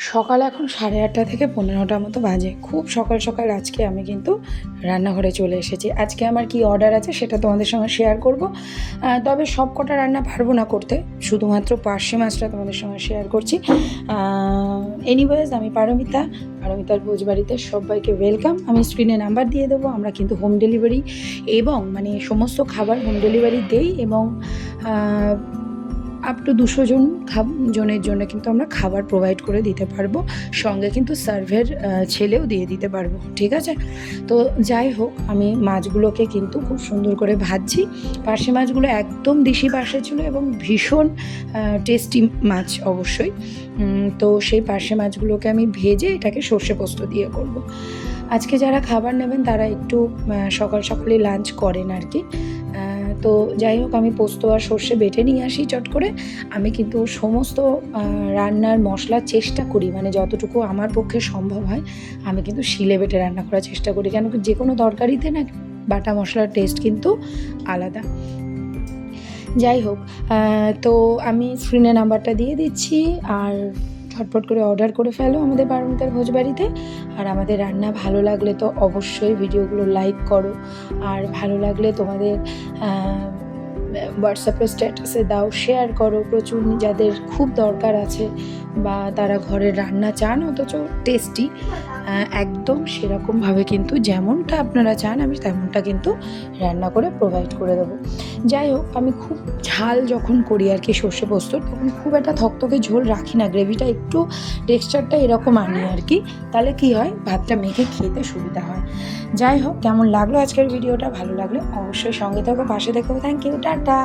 সকাল এখন 8:30 থেকে 15টা মতো বাজে। খুব সকাল সকাল আজকে আমি কিন্তু রান্নাঘরে চলে এসেছি। আজকে আমার কি অর্ডার আছে সেটা তোমাদের সঙ্গে শেয়ার করব। তবে সব কটা রান্না পারবো না করতে, শুধুমাত্র পার্শে মাছটা তোমাদের সঙ্গে শেয়ার করছি। এনিওয়েজ আমি পারমিতার ভোজবাড়িতে সবাইকে ওয়েলকাম। আমি স্ক্রিনে নাম্বার দিয়ে দেবো। আমরা কিন্তু হোম ডেলিভারি এবং মানে সমস্ত খাবার হোম ডেলিভারি দেই এবং আপ টু 200 জনের জন্য কিন্তু আমরা খাবার প্রোভাইড করে দিতে পারবো, সঙ্গে কিন্তু সার্ভের ছেলেও দিয়ে দিতে পারবো, ঠিক আছে? তো যাই হোক, আমি মাছগুলোকে কিন্তু খুব সুন্দর করে ভাজছি। পার্শে মাছগুলো একদম দেশি পার্শে ছিল এবং ভীষণ টেস্টি মাছ অবশ্যই। তো সেই পার্শে মাছগুলোকে আমি ভেজে এটাকে সর্ষে পোস্ত দিয়ে করব। আজকে যারা খাবার নেবেন তারা একটু সকাল সকালে লাঞ্চ করেন আর কি। তো যাই হোক, আমি পোস্ত আর সর্ষে বেটে নিয়ে আসি চট করে। আমি কিন্তু সমস্ত রান্নার মশলার চেষ্টা করি, মানে যতটুকু আমার পক্ষে সম্ভব হয় আমি কিন্তু শিলে বেটে রান্না করার চেষ্টা করি, কেন কি যে কোনো তরকারিতে না বাটা মশলার টেস্ট কিন্তু আলাদা। যাই হোক, তো আমি স্ক্রিনে নাম্বারটা দিয়ে দিচ্ছি, আর ঝটপট করে অর্ডার করে ফেলো আমাদের পারমিতার ভোজবাড়িতে। আর আমাদের রান্না ভালো লাগলে তো অবশ্যই ভিডিওগুলো লাইক করো, আর ভালো লাগলে তোমাদের হোয়াটসঅ্যাপে স্ট্যাটাসে দাও, শেয়ার করো। প্রচুর যাদের খুব দরকার আছে বা তারা ঘরের রান্না চান অথচ টেস্টি, একদম সেরকমভাবে কিন্তু যেমনটা আপনারা চান আমি তেমনটা কিন্তু রান্না করে প্রোভাইড করে দেবো। যাই হোক, আমি খুব ঝাল যখন করি আর কি সর্ষে পোস্ত, তখন খুব একটা থকথকে ঝোল রাখি না, গ্রেভিটা একটু টেক্সচারটা এরকম আনি আর কি, তাহলে কি হয় ভাতটা মেখে খেতে সুবিধা হয়। যাই হোক, কেমন লাগলো আজকের ভিডিওটা? ভালো লাগলে অবশ্যই সঙ্গে থেকো, পাশে থেকো। Thank you, tata.